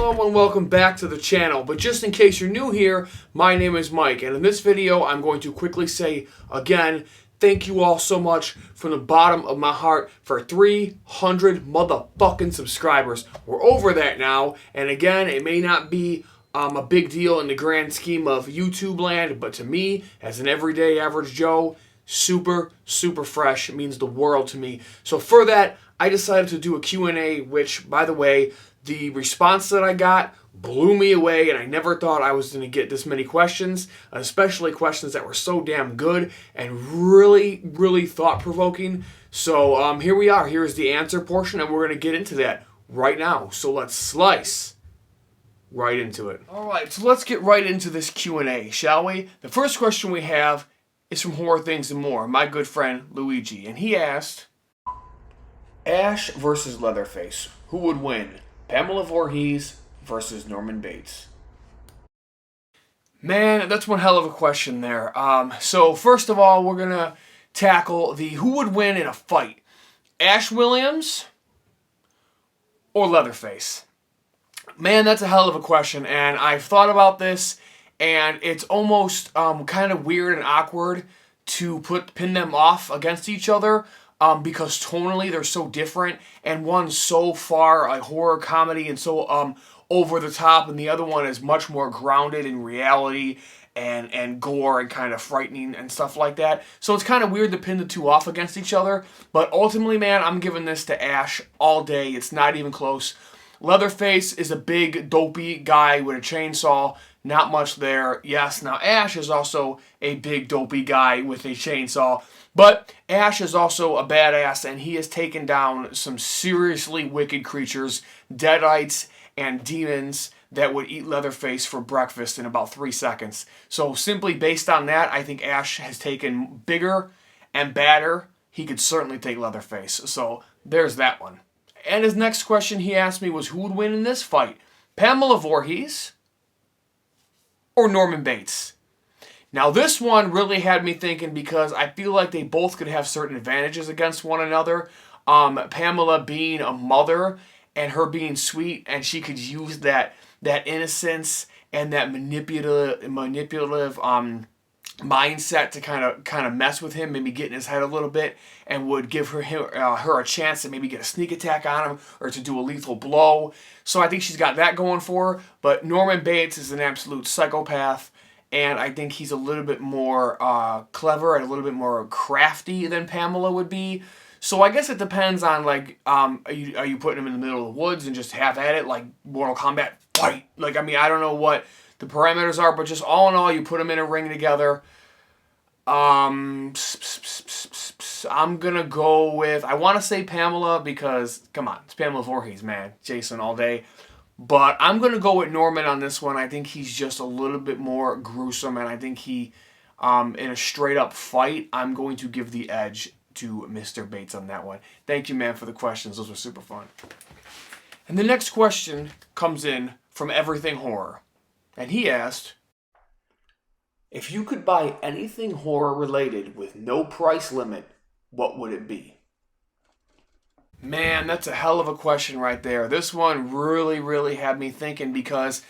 Hello and welcome back to the channel, but just in case you're new here, my name is Mike, and in this video I'm going to quickly say again, thank you all so much from the bottom of my heart for 300 motherfucking subscribers. We're over that now, and again, it may not be a big deal in the grand scheme of YouTube land, but to me, as an everyday average Joe, super fresh. It means the world to me. So for that, I decided to do a Q&A, which, by the way, the response that I got blew me away, and I never thought I was going to get this many questions, especially questions that were so damn good and really thought-provoking. So here we are. Here's the answer portion, and we're going to get into that right now. So let's slice right into it. All right, so let's get right into this Q&A, shall we? The first question we have is from Horror Things and More, my good friend Luigi, and he asked, Ash versus Leatherface, who would win? Pamela Voorhees versus Norman Bates. Man, that's one hell of a question there. So first of all, we're going to tackle the who would win in a fight. Ash Williams or Leatherface? Man, that's a hell of a question, and I've thought about this, and it's almost kind of weird and awkward to pin them off against each other. Because tonally they're so different, and one's so far a horror comedy and so over the top, and the other one is much more grounded in reality and gore and kind of frightening and stuff like that. So it's kind of weird to pin the two off against each other, but ultimately, man, I'm giving this to Ash all day. It's not even close. Leatherface is a big, dopey guy with a chainsaw. Not much there. Yes, now Ash is also a big, dopey guy with a chainsaw. But Ash is also a badass, and he has taken down some seriously wicked creatures, deadites, and demons that would eat Leatherface for breakfast in about 3 seconds. So simply based on that, I think Ash has taken bigger and badder. He could certainly take Leatherface. So there's that one. And his next question he asked me was, who would win in this fight? Pamela Voorhees or Norman Bates? Now this one really had me thinking because I feel like they both could have certain advantages against one another. Pamela being a mother and her being sweet, and she could use that innocence and that manipulative mindset to kind of mess with him, maybe get in his head a little bit, and would give her a chance to maybe get a sneak attack on him or to do a lethal blow. So I think she's got that going for her. But Norman Bates is an absolute psychopath, and I think he's a little bit more clever and a little bit more crafty than Pamela would be. So I guess it depends on, like, are you putting him in the middle of the woods and just have at it, like Mortal Kombat fight? Like, I mean, I don't know what the parameters are, but just all in all, you put them in a ring together. I'm gonna go with, I want to say Pamela because, come on, it's Pamela Voorhees, man. Jason all day. But I'm going to go with Norman on this one. I think he's just a little bit more gruesome, and I think he, in a straight-up fight, I'm going to give the edge to Mr. Bates on that one. Thank you, man, for the questions. Those were super fun. And the next question comes in from Everything Horror. And he asked, if you could buy anything horror-related with no price limit, what would it be? Man, that's a hell of a question right there. This one really had me thinking because,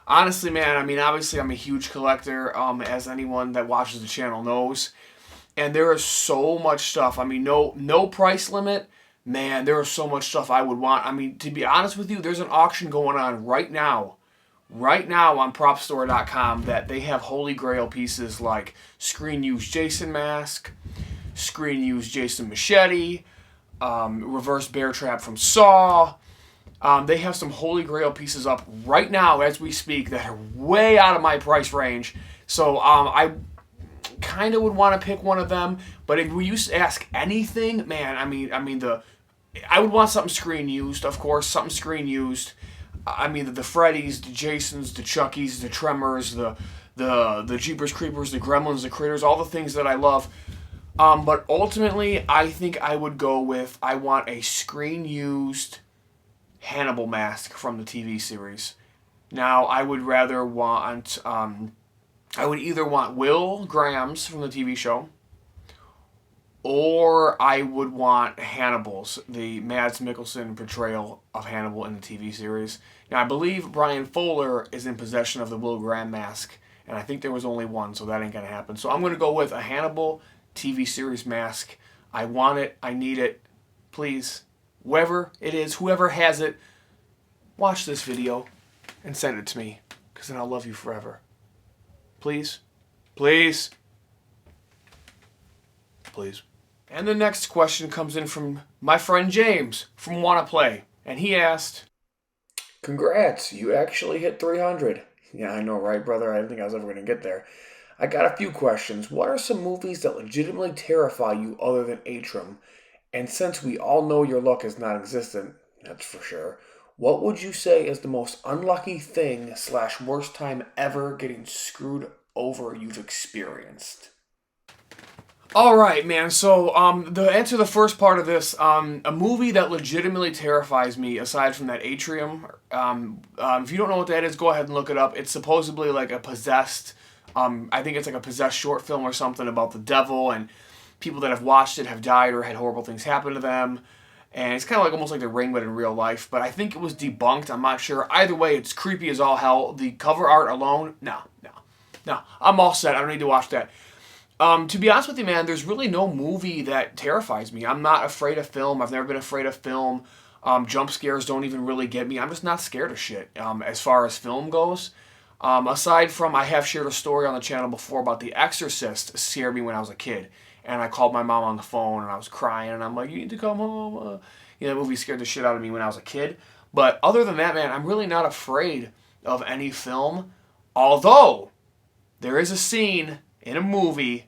honestly, man, I mean, obviously I'm a huge collector, as anyone that watches the channel knows. And there is so much stuff. I mean, no price limit. Man, there is so much stuff I would want. I mean, to be honest with you, there's an auction going on right now on propstore.com that they have holy grail pieces like Screen Used Jason mask, Screen Used Jason machete, reverse bear trap from Saw. They have some holy grail pieces up right now as we speak that are way out of my price range. So I kind of would want to pick one of them. But if we used to ask anything, man, I mean I would want something Screen Used, of course, something Screen Used. I mean the Freddys, the Jasons, the Chuckies, the Tremors, the Jeepers Creepers, the Gremlins, the Critters, all the things that I love. But ultimately, I think I would go with, I want a Screen-Used Hannibal mask from the TV series. Now, I would either want Will Grahams from the TV show, or I would want Hannibal's, the Mads Mikkelsen portrayal of Hannibal in the TV series. Now, I believe Brian Fuller is in possession of the Will Graham mask, and I think there was only one, so that ain't going to happen. So I'm going to go with a Hannibal TV series mask. I want it. I need it. Please, whoever it is, whoever has it, watch this video and send it to me, because then I'll love you forever. Please? Please? Please. And the next question comes in from my friend James from Wanna Play. And he asked, congrats, you actually hit 300. Yeah, I know, right, brother? I didn't think I was ever going to get there. I got a few questions. What are some movies that legitimately terrify you other than Atrium? And since we all know your luck is non-existent, that's for sure, what would you say is the most unlucky thing / worst time ever getting screwed over you've experienced? All right, man. So, to answer the first part of this, a movie that legitimately terrifies me, aside from that Atrium, if you don't know what that is, go ahead and look it up. It's supposedly like a possessed, I think it's like a possessed short film or something about the devil, and people that have watched it have died or had horrible things happen to them. And it's kind of like almost like The Ring, but in real life. But I think it was debunked. I'm not sure. Either way, it's creepy as all hell. The cover art alone, no. I'm all set. I don't need to watch that. To be honest with you, man, there's really no movie that terrifies me. I'm not afraid of film. I've never been afraid of film. Jump scares don't even really get me. I'm just not scared of shit as far as film goes. Aside from, I have shared a story on the channel before about The Exorcist scared me when I was a kid. And I called my mom on the phone and I was crying and I'm like, you need to come home. That movie scared the shit out of me when I was a kid. But other than that, man, I'm really not afraid of any film. Although, there is a scene in a movie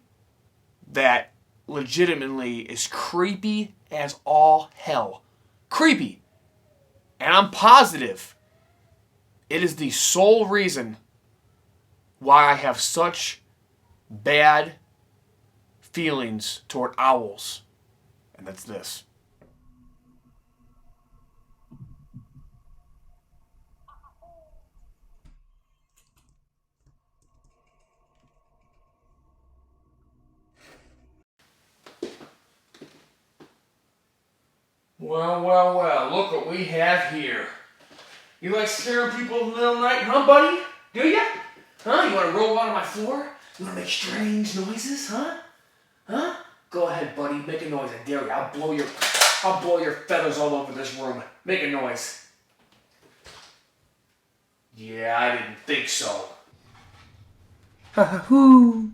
that legitimately is creepy as all hell. Creepy. And I'm positive it is the sole reason why I have such bad feelings toward owls. And that's this. Well, look what we have here. You like scaring people in the middle of the night, huh, buddy? Do ya? Huh? You want to roll out on my floor? You want to make strange noises, huh? Huh? Go ahead, buddy. Make a noise. I dare you. I'll blow your feathers all over this room. Make a noise. Yeah, I didn't think so. Ha ha hoo.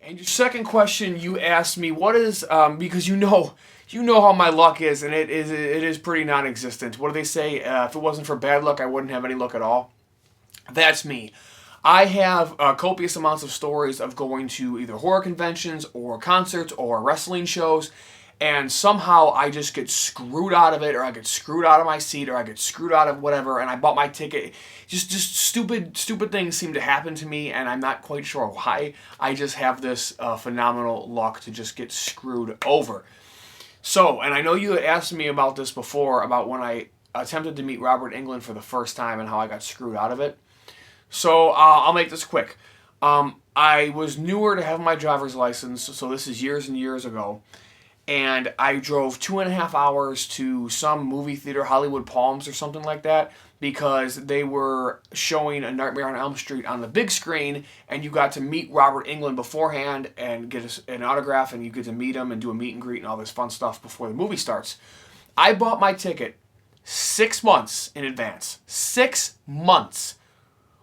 And your second question, you asked me, what is, because you know how my luck is, and it is pretty non-existent. What do they say? If it wasn't for bad luck, I wouldn't have any luck at all. That's me. I have copious amounts of stories of going to either horror conventions or concerts or wrestling shows, and somehow I just get screwed out of it, or I get screwed out of my seat, or I get screwed out of whatever, and I bought my ticket. Just stupid things seem to happen to me, and I'm not quite sure why. I just have this phenomenal luck to just get screwed over. So, and I know you had asked me about this before, about when I attempted to meet Robert Englund for the first time and how I got screwed out of it. So, I'll make this quick. I was newer to have my driver's license, so this is years and years ago. And I drove 2.5 hours to some movie theater, Hollywood Palms or something like that, because they were showing A Nightmare on Elm Street on the big screen, and you got to meet Robert Englund beforehand and get an autograph, and you get to meet him and do a meet and greet and all this fun stuff before the movie starts. I bought my ticket 6 months in advance. 6 months.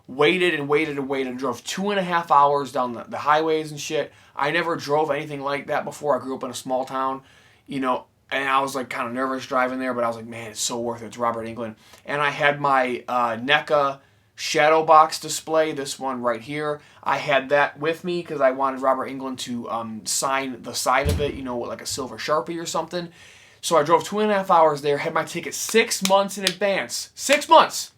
Waited and drove 2.5 hours down the highways and shit. I never drove anything like that before. I grew up in a small town, and I was like kind of nervous driving there, but I was like, man, it's so worth it. It's Robert Englund. And I had my NECA shadow box display, this one right here. I had that with me because I wanted Robert Englund to sign the side of it, like a silver Sharpie or something. So I drove 2.5 hours there, had my ticket 6 months in advance. 6 months!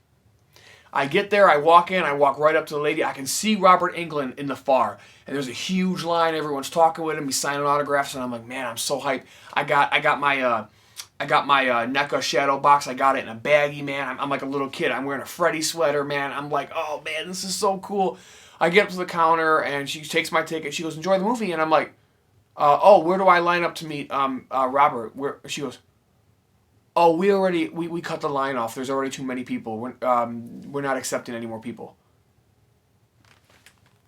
I get there, I walk in, I walk right up to the lady. I can see Robert Englund in the far. And there's a huge line. Everyone's talking with him. He's signing autographs. And I'm like, man, I'm so hyped. I got my I got my NECA shadow box. I got it in a baggie, man. I'm like a little kid. I'm wearing a Freddy sweater, man. I'm like, oh, man, this is so cool. I get up to the counter, and she takes my ticket. She goes, enjoy the movie. And I'm like, oh, where do I line up to meet Robert? She goes, oh, we cut the line off. There's already too many people. We're not accepting any more people.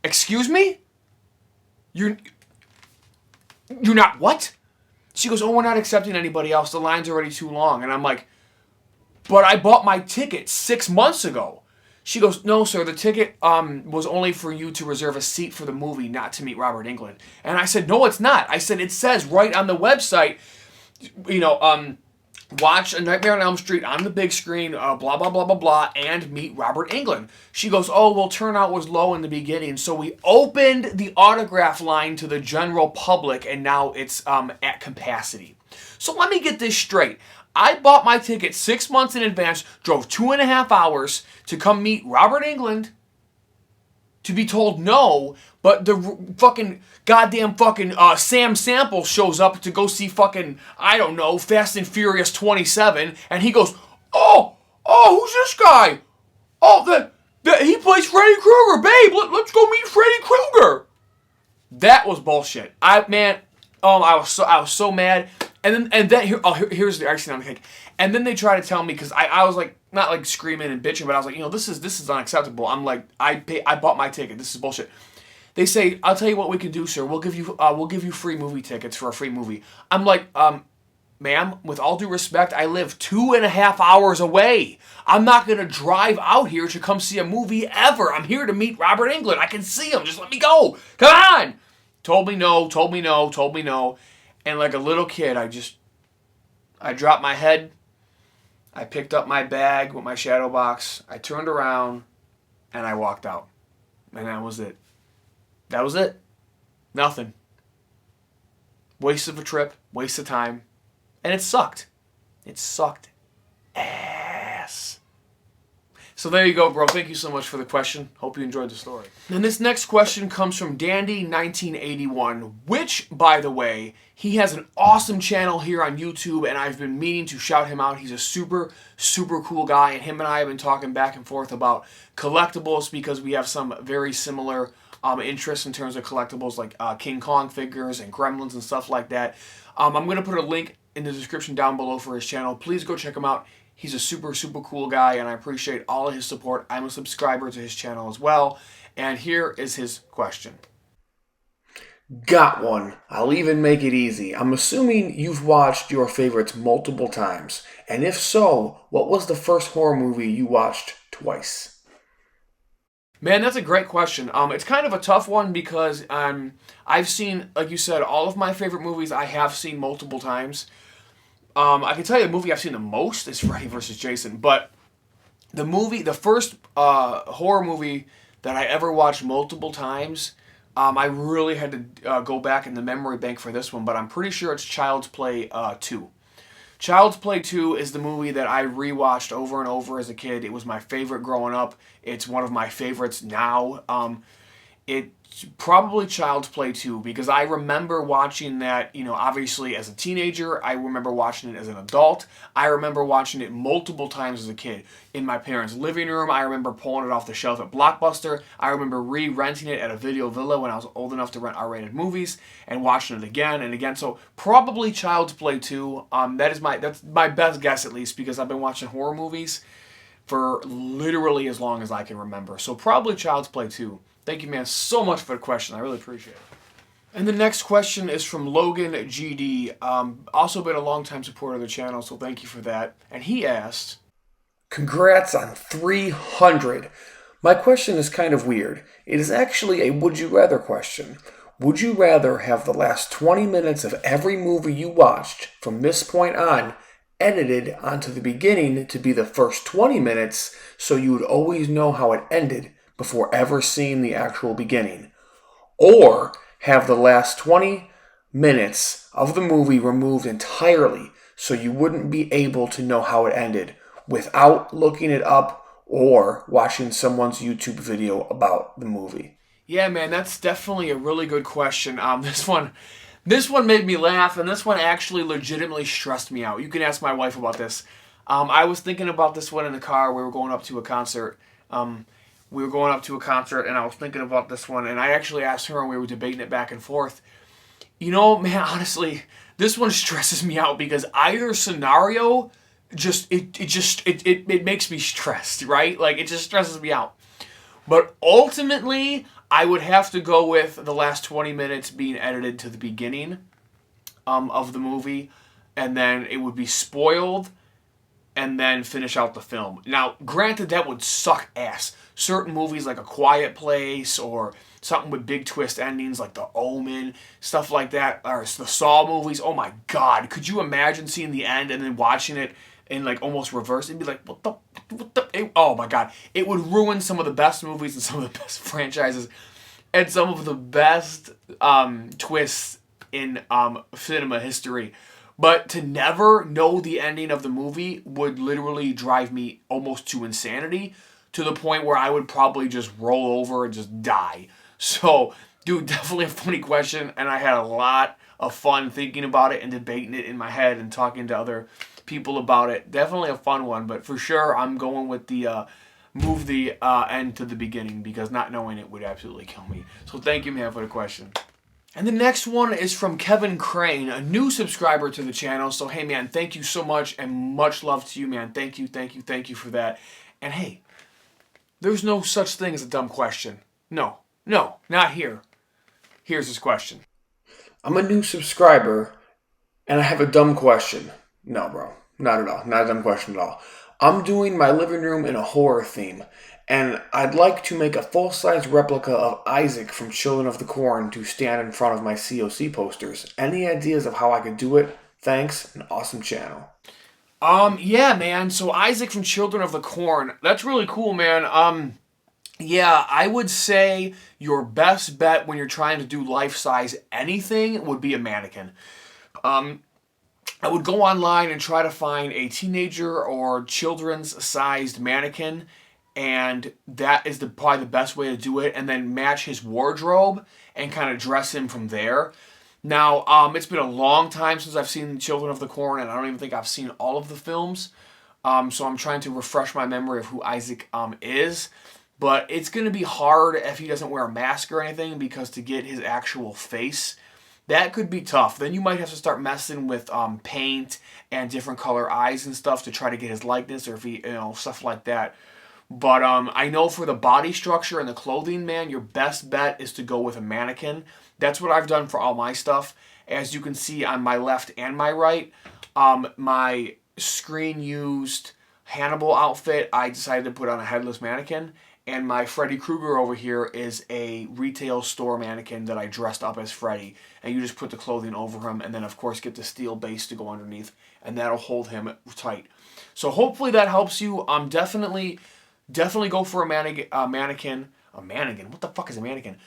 Excuse me? You're not what? She goes, oh, we're not accepting anybody else. The line's already too long. And I'm like, but I bought my ticket 6 months ago. She goes, no, sir, the ticket was only for you to reserve a seat for the movie, not to meet Robert Englund. And I said, no, it's not. I said, it says right on the website, watch A Nightmare on Elm Street on the big screen, blah, blah, blah, blah, blah, and meet Robert Englund. She goes, oh, well, turnout was low in the beginning, so we opened the autograph line to the general public, and now it's at capacity. So let me get this straight. I bought my ticket 6 months in advance, drove 2.5 hours to come meet Robert Englund, to be told no, but the fucking goddamn fucking Sam Sample shows up to go see fucking, I don't know, Fast and Furious 27, and he goes, oh, who's this guy? Oh, he plays Freddy Krueger, babe, let's go meet Freddy Krueger. That was bullshit. I was so mad. And then here's the icing on the cake. And then they try to tell me, because I was like, not like screaming and bitching, but I was like, this is unacceptable. I'm like, I bought my ticket. This is bullshit. They say, I'll tell you what we can do, sir. We'll give you free movie tickets for a free movie. I'm like, ma'am, with all due respect, I live 2.5 hours away. I'm not gonna drive out here to come see a movie ever. I'm here to meet Robert Englund. I can see him. Just let me go. Come on. Told me no. And like a little kid, I dropped my head. I picked up my bag with my shadow box. I turned around, and I walked out. And that was it. That was it. Nothing. Waste of a trip. Waste of time. And it sucked. It sucked ass. So there you go, bro. Thank you so much for the question. Hope you enjoyed the story. And this next question comes from Dandy1981, which, by the way, he has an awesome channel here on YouTube, and I've been meaning to shout him out. He's a super, super cool guy, and him and I have been talking back and forth about collectibles because we have some very similar interests in terms of collectibles like King Kong figures and Gremlins and stuff like that. I'm going to put a link in the description down below for his channel. Please go check him out. He's a super, super cool guy, and I appreciate all of his support. I'm a subscriber to his channel as well. And here is his question. Got one. I'll even make it easy. I'm assuming you've watched your favorites multiple times. And if so, what was the first horror movie you watched twice? Man, that's a great question. It's kind of a tough one because I've seen, like you said, all of my favorite movies I have seen multiple times. I can tell you the movie I've seen the most is Freddy vs. Jason, but the first horror movie that I ever watched multiple times, I really had to go back in the memory bank for this one, but I'm pretty sure it's Child's Play 2. Child's Play 2 is the movie that I rewatched over and over as a kid. It was my favorite growing up. It's one of my favorites now. It's probably Child's Play 2 because I remember watching that, obviously as a teenager. I remember watching it as an adult. I remember watching it multiple times as a kid. In my parents' living room, I remember pulling it off the shelf at Blockbuster. I remember re-renting it at a Video Villa when I was old enough to rent R-rated movies and watching it again and again. So probably Child's Play 2. That's my best guess at least because I've been watching horror movies for literally as long as I can remember. So probably Child's Play 2. Thank you, man, so much for the question. I really appreciate it. And the next question is from Logan GD. Also been a long-time supporter of the channel, so thank you for that. And he asked, congrats on 300. My question is kind of weird. It is actually a would you rather question. Would you rather have the last 20 minutes of every movie you watched from this point on edited onto the beginning to be the first 20 minutes so you would always know how it ended before ever seeing the actual beginning, or have the last 20 minutes of the movie removed entirely so you wouldn't be able to know how it ended without looking it up or watching someone's YouTube video about the movie? Yeah, man, that's definitely a really good question. This one This one made me laugh, and this one actually legitimately stressed me out. You can ask my wife about this. I was thinking about this one in the car. We were going up to a concert. And I was thinking about this one, and I actually asked her, and we were debating it back and forth. You know, man, honestly, this one stresses me out because either scenario it makes me stressed, right? Like, it just stresses me out. But ultimately, I would have to go with the last 20 minutes being edited to the beginning of the movie, and then it would be spoiled, and then finish out the film. Now, granted, that would suck ass. Certain movies like A Quiet Place or something with big twist endings like The Omen, stuff like that, or the Saw movies, oh my god, could you imagine seeing the end and then watching it in like almost reverse and be like, what the, oh my god. It would ruin some of the best movies and some of the best franchises and some of the best twists in cinema history. But to never know the ending of the movie would literally drive me almost to insanity, to the point where I would probably just roll over and just die. So, dude, definitely a funny question, and I had a lot of fun thinking about it and debating it in my head and talking to other people about it. Definitely a fun one, but for sure I'm going with the move the end to the beginning, because not knowing it would absolutely kill me. So thank you, man, for the question. And the next one is from Kevin Crane, a new subscriber to the channel. So, hey, man, thank you so much, and much love to you, man. Thank you for that. And, hey, there's no such thing as a dumb question. No, not here. Here's his question. I'm a new subscriber, and I have a dumb question. No, bro, not at all. Not a dumb question at all. I'm doing my living room in a horror theme, and I'd like to make a full-size replica of Isaac from Children of the Corn to stand in front of my COC posters. Any ideas of how I could do it? Thanks, an awesome channel. Yeah, man, so Isaac from Children of the Corn, that's really cool, man. Yeah, I would say your best bet when you're trying to do life-size anything would be a mannequin. I would go online and try to find a teenager or children's sized mannequin, and that is probably the best way to do it, and then match his wardrobe and kind of dress him from there. Now, it's been a long time since I've seen Children of the Corn, and I don't even think I've seen all of the films, so I'm trying to refresh my memory of who Isaac is. But it's going to be hard if he doesn't wear a mask or anything, because to get his actual face, that could be tough. Then you might have to start messing with paint and different color eyes and stuff to try to get his likeness, or if he, stuff like that. But I know for the body structure and the clothing, man, your best bet is to go with a mannequin. That's what I've done for all my stuff. As you can see on my left and my right, my screen used Hannibal outfit, I decided to put on a headless mannequin. And my Freddy Krueger over here is a retail store mannequin that I dressed up as Freddy. And you just put the clothing over him, and then, of course, get the steel base to go underneath. And that'll hold him tight. So hopefully that helps you. Definitely go for a mannequin. A mannequin? What the fuck is a mannequin?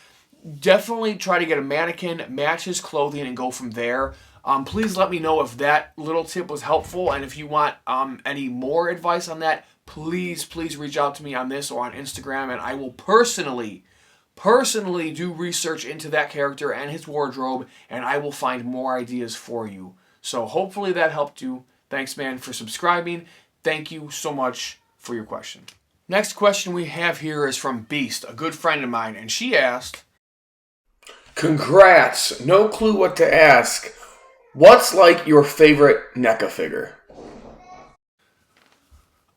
Definitely try to get a mannequin, match his clothing, and go from there. Please let me know if that little tip was helpful. And if you want any more advice on that, please reach out to me on this or on Instagram, and I will personally do research into that character and his wardrobe, and I will find more ideas for you. So hopefully that helped you. Thanks, man, for subscribing. Thank you so much for your question. Next question we have here is from Beast, a good friend of mine, and she asked, congrats, no clue what to ask. What's like your favorite NECA figure?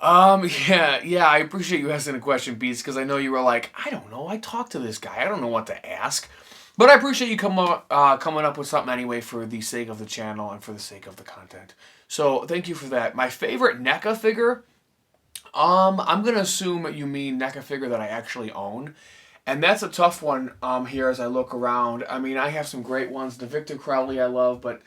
Yeah, I appreciate you asking the question, Beats, because I know you were like, I don't know, I talked to this guy, I don't know what to ask. But I appreciate you coming up with something anyway for the sake of the channel and for the sake of the content. So, thank you for that. My favorite NECA figure, I'm going to assume you mean NECA figure that I actually own. And that's a tough one here as I look around. I mean, I have some great ones. The Victor Crowley I love, but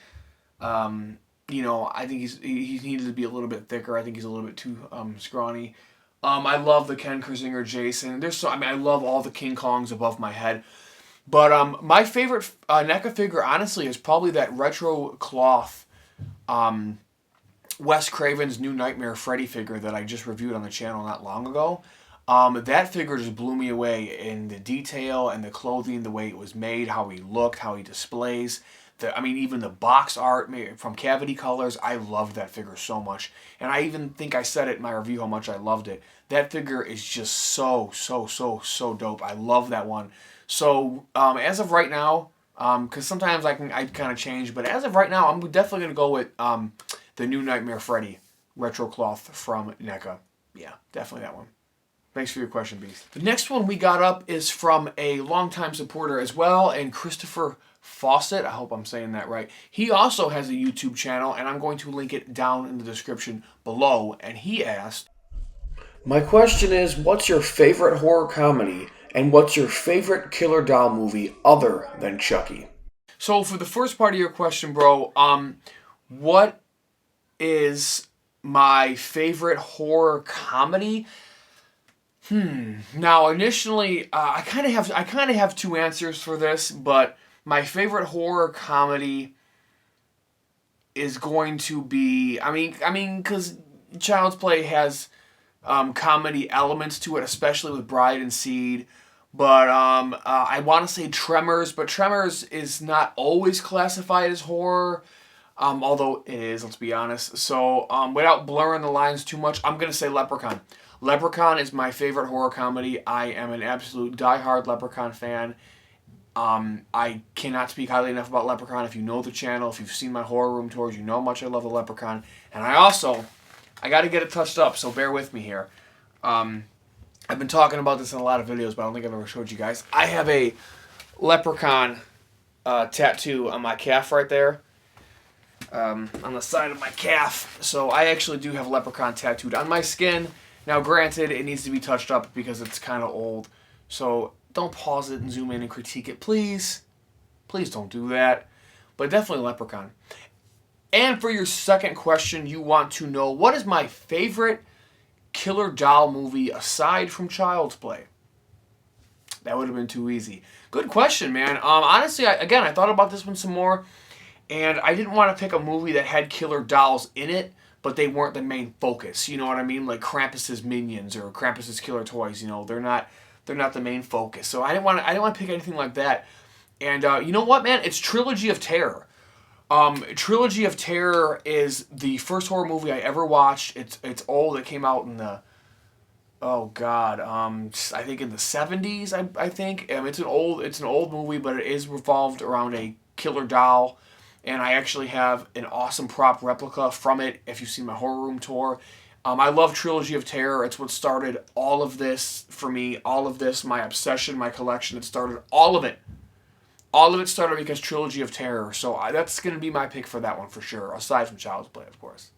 I think he needed to be a little bit thicker. I think he's a little bit too scrawny. I love the Ken Krasinger Jason. I love all the King Kongs above my head. But my favorite NECA figure, honestly, is probably that retro cloth Wes Craven's New Nightmare Freddy figure that I just reviewed on the channel not long ago. That figure just blew me away in the detail and the clothing, the way it was made, how he looked, how he displays. even the box art from Cavity Colors, I loved that figure so much. And I even think I said it in my review how much I loved it. That figure is just so dope. I love that one. So as of right now, because sometimes I kind of change, but as of right now, I'm definitely going to go with the new Nightmare Freddy retro cloth from NECA. Yeah, definitely that one. Thanks for your question, Beast. The next one we got up is from a longtime supporter as well, and Christopher Fawcett. I hope I'm saying that right. He also has a YouTube channel, and I'm going to link it down in the description below. And he asked, my question is, what's your favorite horror comedy, and what's your favorite killer doll movie other than Chucky? So for the first part of your question, bro, what is my favorite horror comedy? Now, initially, I kind of have two answers for this, but my favorite horror comedy is going to be, because Child's Play has comedy elements to it, especially with Bride and Seed. But I want to say Tremors, but Tremors is not always classified as horror, although it is, let's be honest. So without blurring the lines too much, I'm going to say Leprechaun. Leprechaun is my favorite horror comedy. I am an absolute diehard Leprechaun fan. I cannot speak highly enough about Leprechaun. If you know the channel, if you've seen my horror room tours, you know how much I love the Leprechaun. And I got to get it touched up, so bear with me here. I've been talking about this in a lot of videos, but I don't think I've ever showed you guys. I have a Leprechaun tattoo on my calf right there. On the side of my calf. So I actually do have Leprechaun tattooed on my skin. Now, granted, it needs to be touched up because it's kind of old. So don't pause it and zoom in and critique it, please. Please don't do that. But definitely Leprechaun. And for your second question, you want to know, what is my favorite killer doll movie aside from Child's Play? That would have been too easy. Good question, man. Honestly, I thought about this one some more. And I didn't want to pick a movie that had killer dolls in it, but they weren't the main focus. You know what I mean? Like Krampus's Minions or Krampus's Killer Toys. You know, they're not the main focus. So I didn't want to pick anything like that. And you know what, man? It's Trilogy of Terror. Trilogy of Terror is the first horror movie I ever watched. It's old. It came out in the I think in the 70s. I think it's an old movie, but it is revolved around a killer doll. And I actually have an awesome prop replica from it, if you've seen my horror room tour. I love Trilogy of Terror. It's what started all of this for me. All of this, my obsession, my collection. It started all of it. All of it started because Trilogy of Terror. So that's going to be my pick for that one for sure, aside from Child's Play, of course.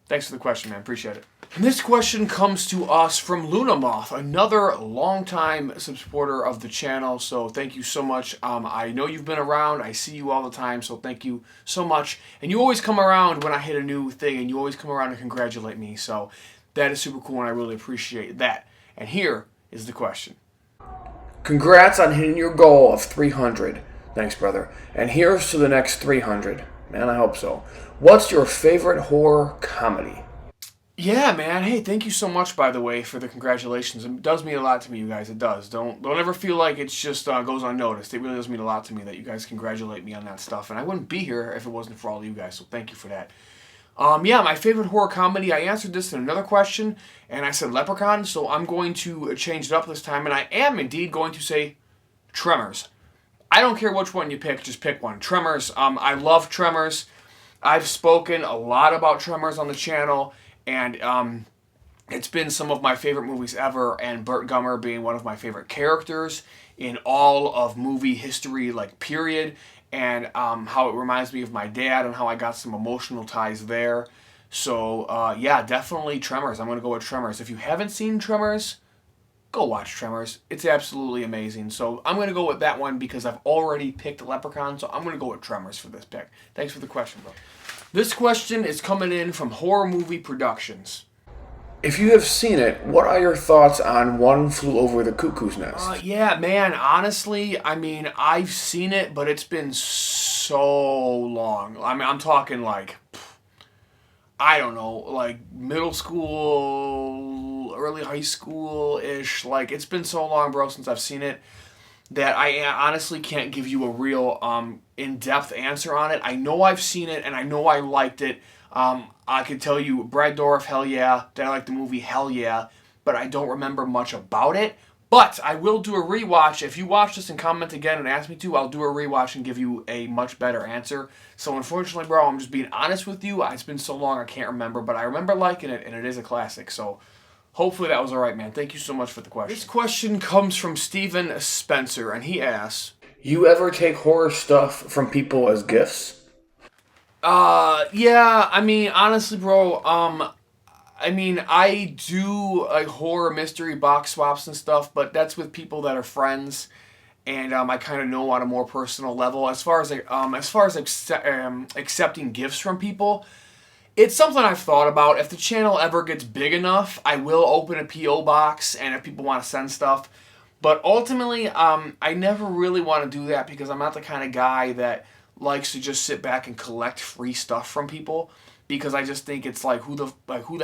Thanks for the question, man. Appreciate it. And this question comes to us from Luna Moth, another longtime supporter of the channel. So thank you so much. I know you've been around. I see you all the time. So thank you so much. And you always come around when I hit a new thing, and you always come around and congratulate me. So that is super cool, and I really appreciate that. And here is the question. Congrats on hitting your goal of 300. Thanks, brother. And here's to the next 300. Man, I hope so. What's your favorite horror comedy? Yeah, man. Hey, thank you so much, by the way, for the congratulations. It does mean a lot to me, you guys. It does. Don't ever feel like it's just goes unnoticed. It really does mean a lot to me that you guys congratulate me on that stuff. And I wouldn't be here if it wasn't for all of you guys, so thank you for that. Yeah, my favorite horror comedy, I answered this in another question, and I said Leprechaun, so I'm going to change it up this time, and I am indeed going to say Tremors. I don't care which one you pick, just pick one. Tremors, I love Tremors. I've spoken a lot about Tremors on the channel, and it's been some of my favorite movies ever, and Burt Gummer being one of my favorite characters in all of movie history, like period, and how it reminds me of my dad and how I got some emotional ties there. So, yeah, definitely Tremors. I'm going to go with Tremors. If you haven't seen Tremors, go watch Tremors. It's absolutely amazing. So I'm going to go with that one because I've already picked Leprechaun, so I'm going to go with Tremors for this pick. Thanks for the question, bro. This question is coming in from Horror Movie Productions. If you have seen it, what are your thoughts on One Flew Over the Cuckoo's Nest? Yeah, man, honestly, I mean, I've seen it, but it's been so long. I mean, I'm talking like, I don't know, like middle school, early high school-ish. Like, it's been so long, bro, since I've seen it. that I honestly can't give you a real in-depth answer on it. I know I've seen it, and I know I liked it. I could tell you Brad Dourif, hell yeah. Did I like the movie? Hell yeah. But I don't remember much about it. But I will do a rewatch. If you watch this and comment again and ask me to, I'll do a rewatch and give you a much better answer. So unfortunately, bro, I'm just being honest with you. It's been so long I can't remember, but I remember liking it, and it is a classic. So hopefully that was all right, man. Thank you so much for the question. This question comes from Steven Spencer, and he asks, "You ever take horror stuff from people as gifts?" Yeah. I mean, honestly, bro. I do like horror mystery box swaps and stuff, but that's with people that are friends, and I kind of know on a more personal level. As far as accepting gifts from people, it's something I've thought about. If the channel ever gets big enough, I will open a PO box, and if people want to send stuff. But ultimately, I never really want to do that because I'm not the kind of guy that likes to just sit back and collect free stuff from people. Because I just think it's like who the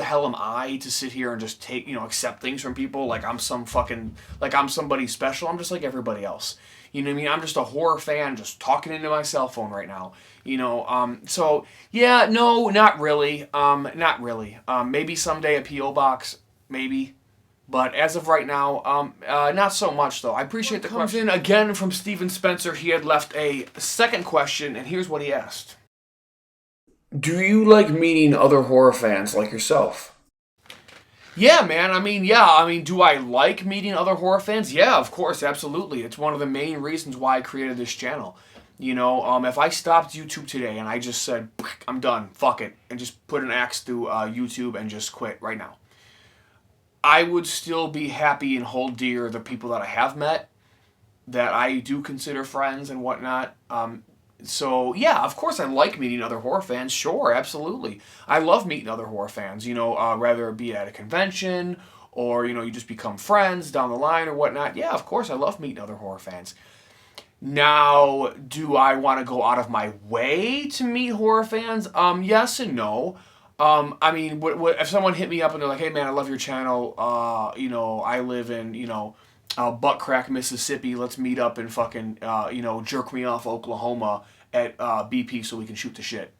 hell am I to sit here and just take, accept things from people like I'm somebody special. I'm just like everybody else. You know what I mean? I'm just a horror fan just talking into my cell phone right now. So yeah, no, not really. Not really. Maybe someday a PO box, maybe. But as of right now, not so much though. I appreciate the question. Comes in again from Steven Spencer. He had left a second question, and here's what he asked. Do you like meeting other horror fans like yourself? Yeah, man. Do I like meeting other horror fans? Yeah, of course, absolutely. It's one of the main reasons why I created this channel. If I stopped YouTube today and I just said, I'm done, fuck it, and just put an axe through YouTube and just quit right now, I would still be happy and hold dear the people that I have met, that I do consider friends and whatnot. So, yeah, of course I like meeting other horror fans. Sure, absolutely. I love meeting other horror fans, whether it be at a convention or, you just become friends down the line or whatnot. Yeah, of course I love meeting other horror fans. Now, do I want to go out of my way to meet horror fans? Yes and no. If someone hit me up and they're like, hey, man, I love your channel. I live in, Butt Crack, Mississippi. Let's meet up in fucking, Jerk Me Off, Oklahoma at BP so we can shoot the shit.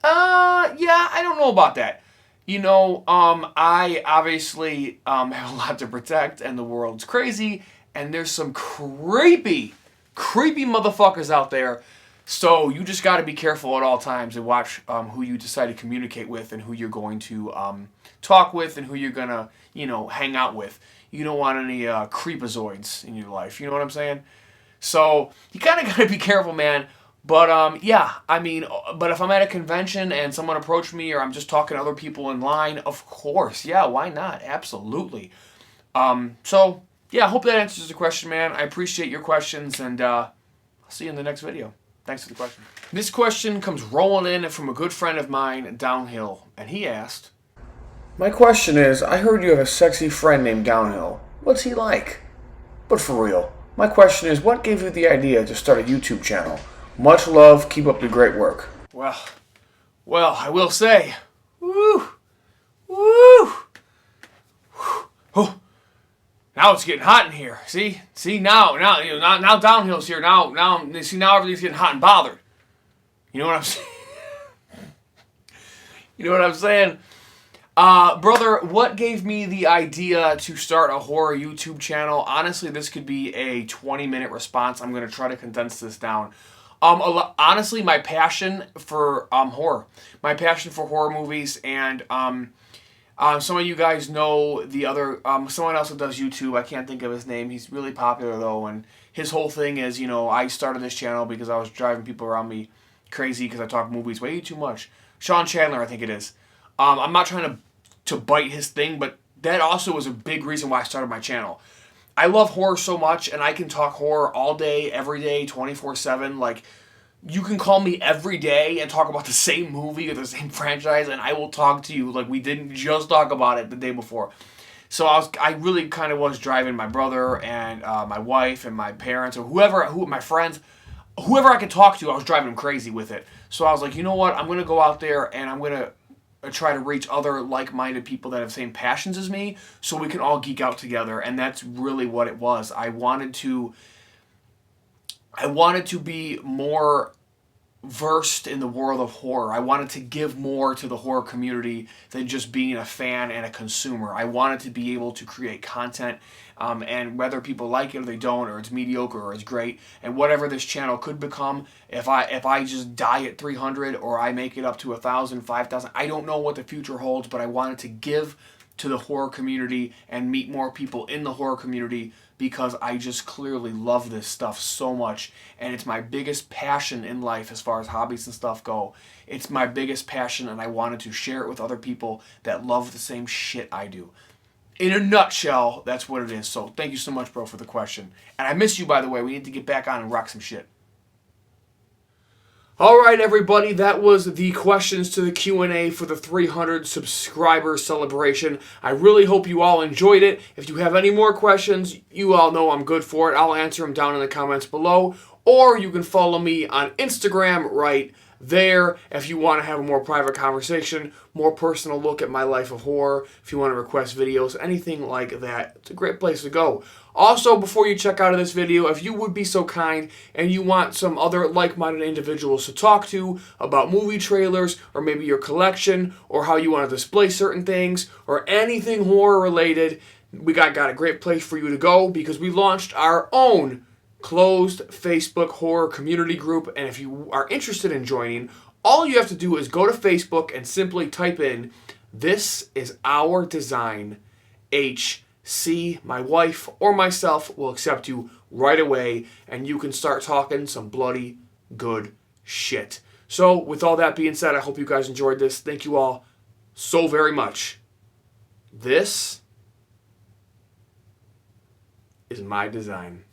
Yeah, I don't know about that. I obviously have a lot to protect, and the world's crazy, and there's some creepy motherfuckers out there. So you just got to be careful at all times and watch who you decide to communicate with and who you're going to talk with and who you're going to, hang out with. You don't want any creepazoids in your life. You know what I'm saying? So you kind of got to be careful, man. But but if I'm at a convention and someone approached me or I'm just talking to other people in line, of course, yeah, why not? Absolutely. So yeah, I hope that answers the question, man. I appreciate your questions, and I'll see you in the next video. Thanks for the question. This question comes rolling in from a good friend of mine, Downhill, and he asked, my question is, I heard you have a sexy friend named Downhill. What's he like? But for real, my question is, what gave you the idea to start a YouTube channel? Much love, keep up the great work. Well, I will say, woo, now it's getting hot in here. See, now Downhill's here. Now everything's getting hot and bothered. You know what I'm saying? You know what I'm saying? Brother, what gave me the idea to start a horror YouTube channel? Honestly, this could be a 20-minute response. I'm going to try to condense this down. Honestly, my passion for horror. My passion for horror movies, and some of you guys know the other, someone else that does YouTube. I can't think of his name. He's really popular, though, and his whole thing is, I started this channel because I was driving people around me crazy because I talk movies way too much. Sean Chandler, I think it is. I'm not trying to bite his thing, but that also was a big reason why I started my channel. I love horror so much, and I can talk horror all day, every day, 24/7. Like, you can call me every day and talk about the same movie or the same franchise, and I will talk to you like we didn't just talk about it the day before. So I really kind of was driving my brother and my wife and my parents or my friends, whoever I could talk to, I was driving them crazy with it. So I was like, you know what? I'm going to go out there and I'm going to try to reach other like-minded people that have the same passions as me so we can all geek out together. And that's really what it was. I wanted to I wanted to be more versed in the world of horror. I wanted to give more to the horror community than just being a fan and a consumer. I wanted to be able to create content, and whether people like it or they don't, or it's mediocre or it's great, and whatever this channel could become, if I just die at 300 or I make it up to 1,000, 5,000, I don't know what the future holds, but I wanted to give to the horror community and meet more people in the horror community because I just clearly love this stuff so much, and it's my biggest passion in life as far as hobbies and stuff go. It's my biggest passion, and I wanted to share it with other people that love the same shit I do. In a nutshell, that's what it is. So thank you so much, bro, for the question. And I miss you, by the way. We need to get back on and rock some shit. All right, everybody, that was the questions to the Q&A for the 300 subscriber celebration. I really hope you all enjoyed it. If you have any more questions, you all know I'm good for it. I'll answer them down in the comments below. Or you can follow me on Instagram right there if you want to have a more private conversation, more personal look at my life of horror, if you want to request videos, anything like that. It's a great place to go. Also, before you check out of this video, if you would be so kind and you want some other like-minded individuals to talk to about movie trailers or maybe your collection or how you want to display certain things or anything horror related, we got a great place for you to go because we launched our own closed Facebook horror community group, and if you are interested in joining, all you have to do is go to Facebook and simply type in, "This is our design, HC." My wife or myself will accept you right away, and you can start talking some bloody good shit. So, with all that being said, I hope you guys enjoyed this. Thank you all so very much. This is my design.